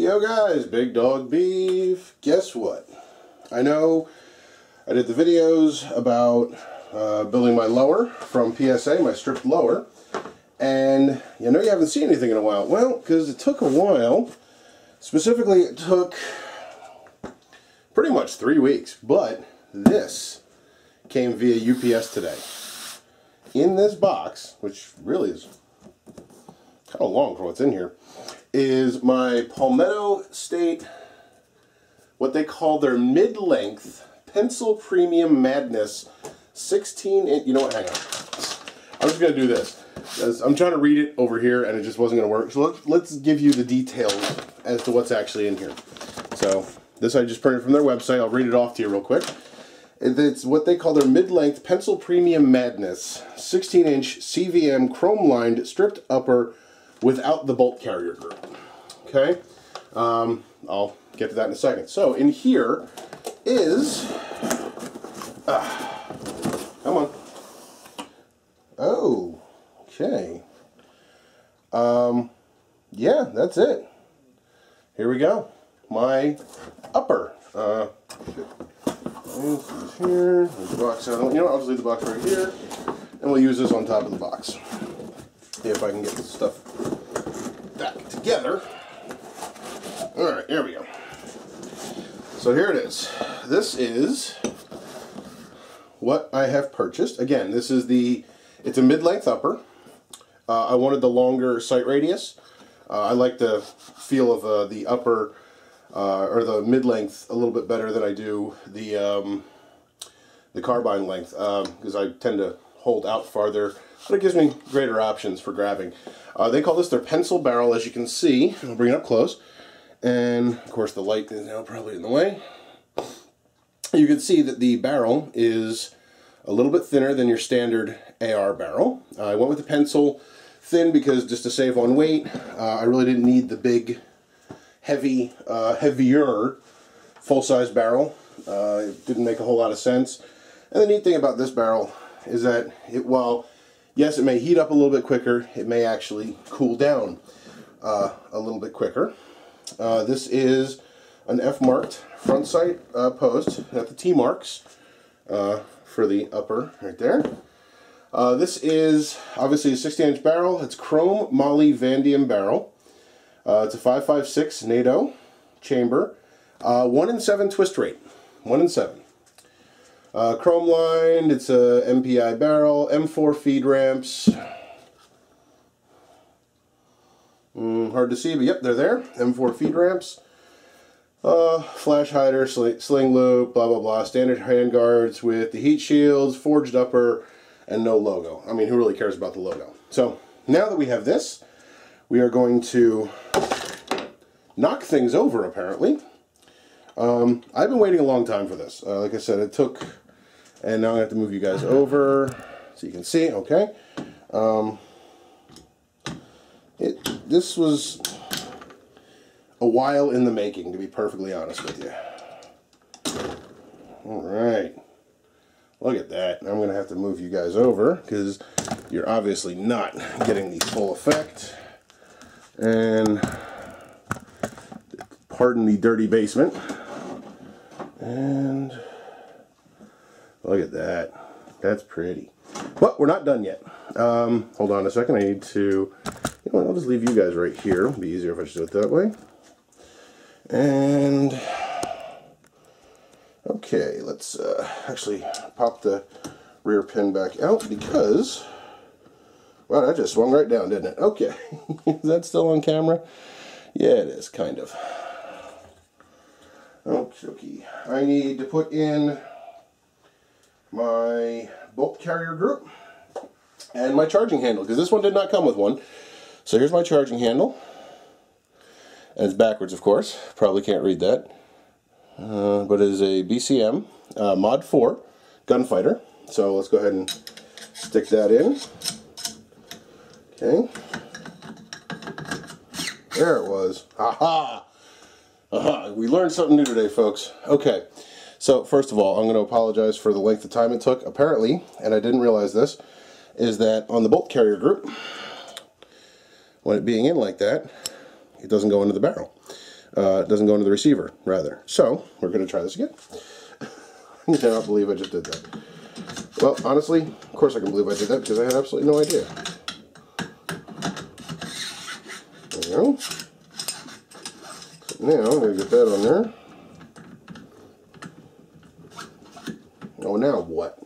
Yo guys, Big Dog Beef. Guess what? I know I did the videos about building my lower from PSA, my stripped lower, and you know you haven't seen anything in a while. Well, because it took a while. Specifically, it took pretty much 3 weeks, but this came via UPS today. In this box, which really is kind of long for what's in here, is my Palmetto State, what they call their mid-length Pencil Premium Madness 16-inch. You know what? Hang on. I'm just going to do this. I'm trying to read it over here, and it just wasn't going to work. So let's give you the details as to what's actually in here. So this I just printed from their website. I'll read it off to you real quick. It's what they call their mid-length Pencil Premium Madness 16-inch CVM chrome-lined stripped upper without the bolt carrier group. Okay? I'll get to that in a second. So in here is... come on. Oh, okay. Yeah, that's it. Here we go. My upper. This is here. There's the box out. You know what? I'll just leave the box right here, and we'll use this on top of the box. See if I can get this stuff back together. All right, there we go. So here it is. This is what I have purchased. Again, this is it's a mid-length upper. I wanted the longer sight radius. I like the feel of the upper or the mid-length a little bit better than I do the carbine length, because I tend to hold out farther, but it gives me greater options for grabbing. They call this their pencil barrel, as you can see. I'll bring it up close, and of course the light is now probably in the way. You can see that the barrel is a little bit thinner than your standard AR barrel. I went with the pencil thin because just to save on weight. I really didn't need the big, heavier full-size barrel. It didn't make a whole lot of sense. And the neat thing about this barrel is that while yes, it may heat up a little bit quicker, it may actually cool down a little bit quicker. This is an F-marked front sight post. Got the T-marks for the upper right there. This is obviously a 16-inch barrel. It's chrome moly vanadium barrel. It's a 5.56 NATO chamber. 1 in 7 twist rate. 1 in 7. Chrome lined. It's a MPI barrel. M4 feed ramps. Hard to see, but yep, they're there. M4 feed ramps. Flash hider, sling loop, blah blah blah. Standard handguards with the heat shields, forged upper, and no logo. I mean, who really cares about the logo? So now that we have this, we are going to knock things over, apparently. I've been waiting a long time for this. Like I said, it took, and now I have to move you guys over so you can see, okay? This was a while in the making, to be perfectly honest with you. Alright. Look at that. I'm going to have to move you guys over because you're obviously not getting the full effect. And pardon the dirty basement. And look at that. That's pretty. But we're not done yet. Hold on a second. I need to... You know what, I'll just leave you guys right here. It'll be easier if I just do it that way. And... Okay, let's actually pop the rear pin back out because... Wow, that just swung right down, didn't it? Okay. Is that still on camera? Yeah, it is, kind of. Okay. I need to put in my bolt carrier group and my charging handle, because this one did not come with one. So here's my charging handle. And it's backwards, of course. Probably can't read that. But it is a BCM Mod 4 gunfighter. So let's go ahead and stick that in. Okay. There it was. Aha! Aha! We learned something new today, folks. Okay. So first of all, I'm going to apologize for the length of time it took. Apparently, and I didn't realize this, is that on the bolt carrier group, when it being in like that, it doesn't go into the barrel. doesn't go into the receiver, rather. So, we're going to try this again. I cannot believe I just did that. Well, honestly, of course I can believe I did that because I had absolutely no idea. There we go. So now, I'm going to get that on there. Oh, now what?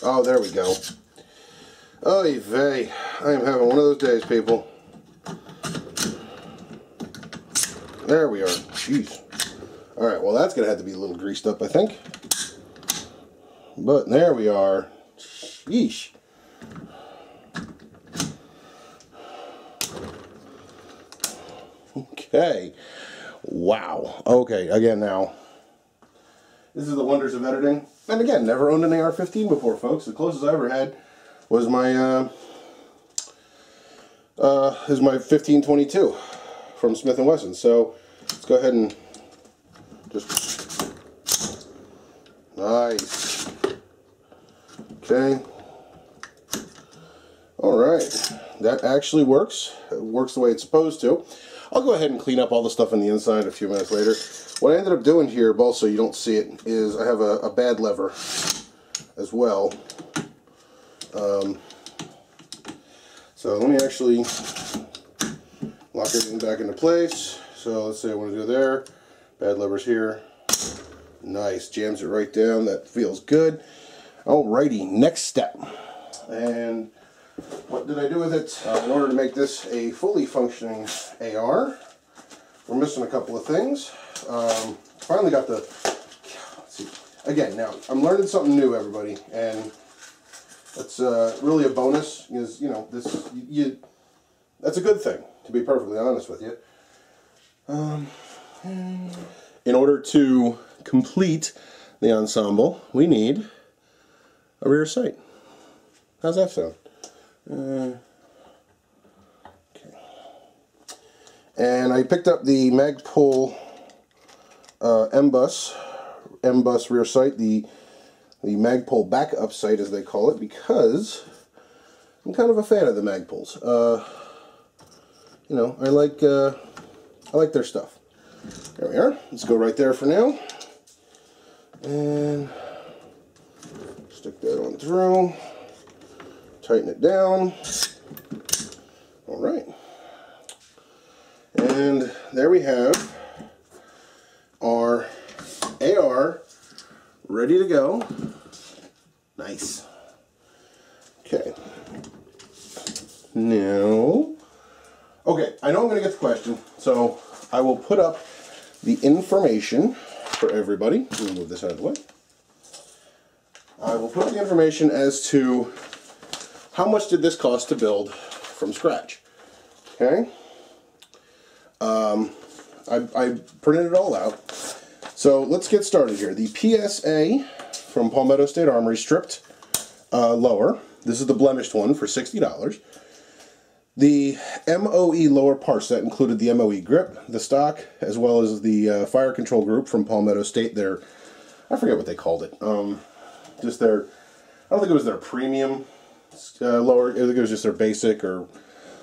Oh, there we go. Oy vey. I am having one of those days, people. There we are. Jeez. Alright, well that's going to have to be a little greased up, I think. But there we are. Sheesh. Okay. Wow. Okay, again now. This is the wonders of editing. And again, never owned an AR-15 before, folks. The closest I ever had was my is my 1522 from Smith & Wesson. So let's go ahead and just nice. Okay. All right. That actually works. It works the way it's supposed to. I'll go ahead and clean up all the stuff on the inside a few minutes later. What I ended up doing here, also you don't see it, is I have a bad lever as well. So let me actually lock everything back into place. So let's say I want to do there. Bad lever's here. Nice, jams it right down. That feels good. Alrighty, next step. And what did I do with it? In order to make this a fully functioning AR, we're missing a couple of things. Finally got the, let's see, again, now I'm learning something new, everybody, and that's really a bonus, because, you know, that's a good thing, to be perfectly honest with you. In order to complete the ensemble, we need a rear sight. How's that sound? Okay. And I picked up the Magpul M-Bus rear sight, the Magpul backup sight as they call it, because I'm kind of a fan of the Magpuls. You know, I like their stuff. There we are. Let's go right there for now. And stick that on through. Tighten it down. Alright. And there we have our AR ready to go. Nice. Okay. Now, okay, I know I'm going to get the question, so I will put up the information for everybody. Let me move this out of the way. I will put up the information as to how much did this cost to build from scratch. Okay. I printed it all out. So let's get started here. The PSA from Palmetto State Armory stripped lower. This is the blemished one for $60. The MOE lower part set included the MOE grip, the stock, as well as the fire control group from Palmetto State. I forget what they called it. Just their, I don't think it was their premium lower. I think it was just their basic or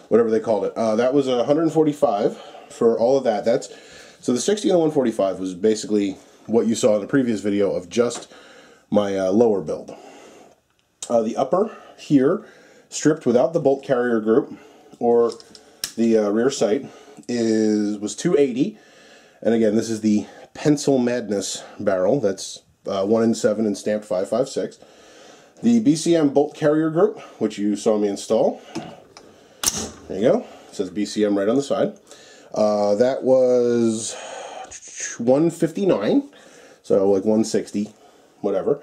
whatever they called it. That was $145 for all of that. So the 60 and the 145 was basically what you saw in the previous video of just my lower build. The upper here, stripped without the bolt carrier group or the rear sight, was $280. And again, this is the Pencil Madness barrel. That's 1 in 7 and stamped 556. The BCM bolt carrier group, which you saw me install. There you go. It says BCM right on the side. That was $159, so like $160, whatever.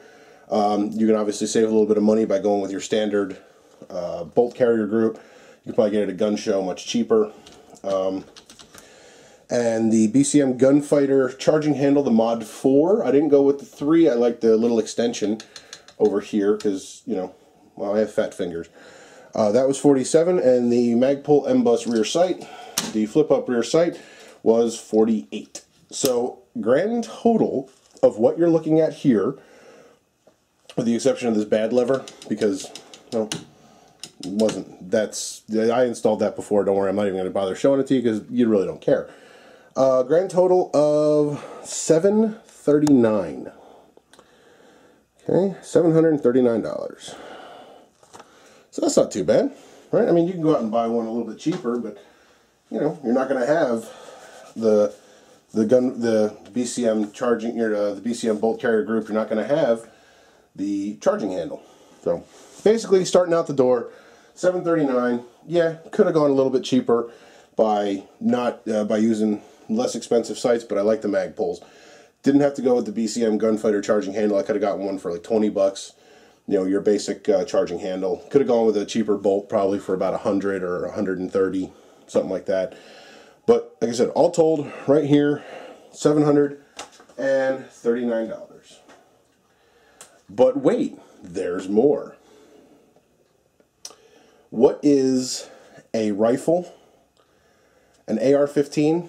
You can obviously save a little bit of money by going with your standard bolt carrier group. You can probably get it at a gun show much cheaper. And the BCM Gunfighter charging handle, the Mod 4. I didn't go with the 3. I like the little extension over here because, you know, well, I have fat fingers. That was $47, and the Magpul M-Bus rear sight, the flip-up rear sight, was $48. So, grand total of what you're looking at here, with the exception of this bad lever, because, well, I installed that before. Don't worry, I'm not even going to bother showing it to you because you really don't care. Grand total of $739. Okay, $739. So that's not too bad, right? I mean, you can go out and buy one a little bit cheaper, but you know, you're not going to have the BCM charging, the BCM bolt carrier group. You're not going to have the charging handle. So basically, starting out the door, $739. Yeah, could have gone a little bit cheaper by by using less expensive sights, but I like the mag poles. Didn't have to go with the BCM gunfighter charging handle. I could have gotten one for like 20 bucks. You know, your basic charging handle. Could have gone with a cheaper bolt, probably for about 100 or 130, something like that. But like I said, all told, right here, $739. But wait, there's more. What is a rifle, an AR-15,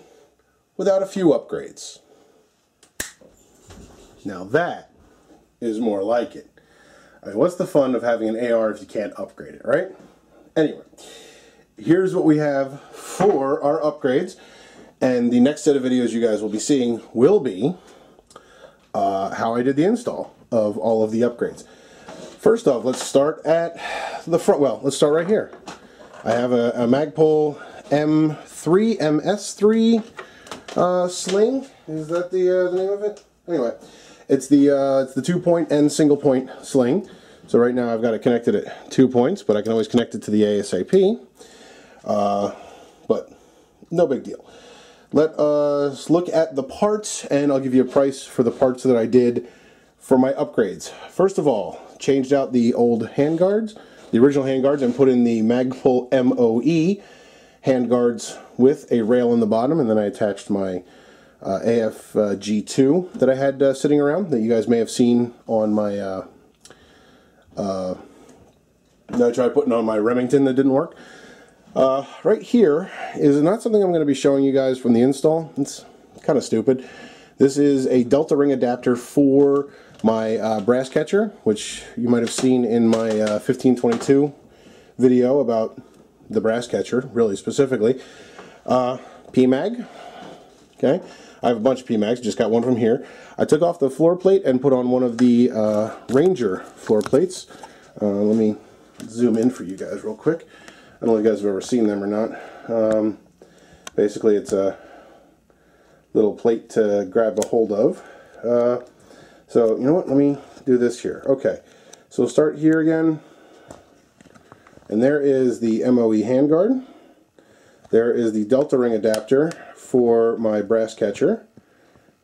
without a few upgrades? Now that is more like it. I mean, what's the fun of having an AR if you can't upgrade it, right? Anyway, here's what we have for our upgrades, and the next set of videos you guys will be seeing will be how I did the install of all of the upgrades. First off, let's start at the front. Well, let's start right here. I have a Magpul MS3 sling. Is that the name of it? Anyway, it's the 2-point and single point sling. So right now I've got it connected at 2 points, but I can always connect it to the ASAP. But no big deal. Let us look at the parts, and I'll give you a price for the parts that I did for my upgrades. First of all, changed out the old handguards, the original handguards, and put in the Magpul MOE handguards with a rail in the bottom, and then I attached my AFG2 that I had sitting around that you guys may have seen on my I tried putting on my Remington that didn't work. Right here is not something I'm going to be showing you guys from the install. It's kind of stupid. This is a Delta ring adapter for my brass catcher, which you might have seen in my 1522 video about the brass catcher, really specifically. PMag. Okay, I have a bunch of PMags, just got one from here. I took off the floor plate and put on one of the Ranger floor plates. Let me zoom in for you guys real quick. I don't know if you guys have ever seen them or not. Basically, it's a little plate to grab a hold of. So, you know what? Let me do this here. Okay, so we'll start here again. And there is the MOE handguard. There is the Delta ring adapter for my brass catcher.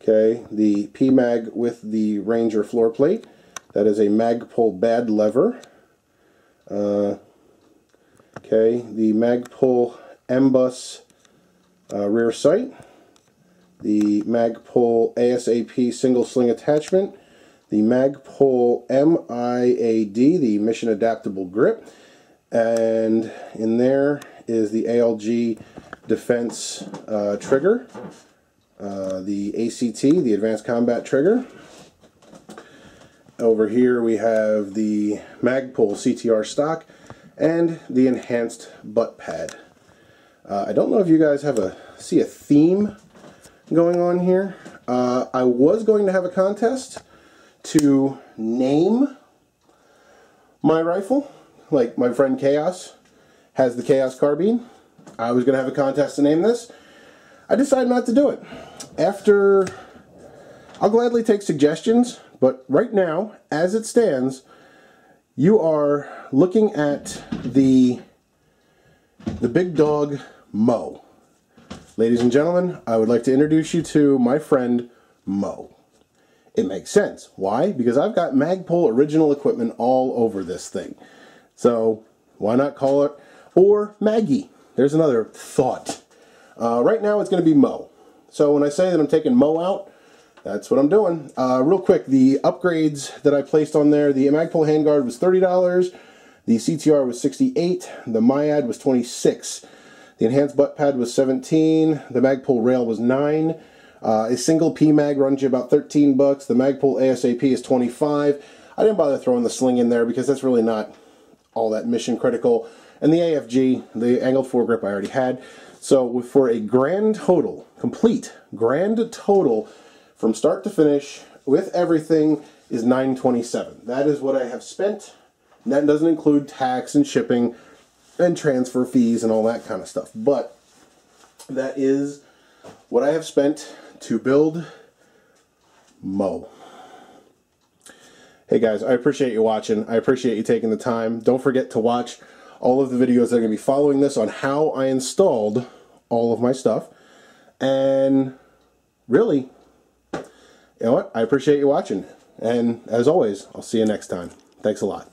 Okay, the PMag with the Ranger floor plate. That is a Magpul bad lever. Okay, the Magpul MBus rear sight. The Magpul ASAP single sling attachment. The Magpul MIAD, the mission adaptable grip. And in there is the ALG defense trigger. The ACT, the advanced combat trigger. Over here we have the Magpul CTR stock and the enhanced butt pad. I don't know if you guys see a theme going on here. I was going to have a contest to name my rifle, like my friend Chaos has the Chaos carbine. I was going to have a contest to name this. I decided not to do it. I'll gladly take suggestions, but right now, as it stands, you are looking at the big dog Mo. Ladies and gentlemen, I would like to introduce you to my friend Mo. It makes sense. Why? Because I've got Magpul original equipment all over this thing. So why not call it, or Maggie? There's another thought. Right now it's going to be Mo. So when I say that I'm taking Mo out, that's what I'm doing. Real quick, the upgrades that I placed on there, the Magpul handguard was $30, the CTR was $68, the MIAD was $26, the enhanced butt pad was $17, the Magpul rail was $9, a single PMag runs you about $13 bucks, the Magpul ASAP is $25. I didn't bother throwing the sling in there because that's really not all that mission critical. And the AFG, the angled foregrip I already had. So for a grand total, complete grand total from start to finish with everything is $927. That is what I have spent. And that doesn't include tax and shipping and transfer fees and all that kind of stuff. But that is what I have spent to build Mo. Hey guys, I appreciate you watching. I appreciate you taking the time. Don't forget to watch all of the videos that are going to be following this on how I installed all of my stuff. And really, you know what? I appreciate you watching. And as always, I'll see you next time. Thanks a lot.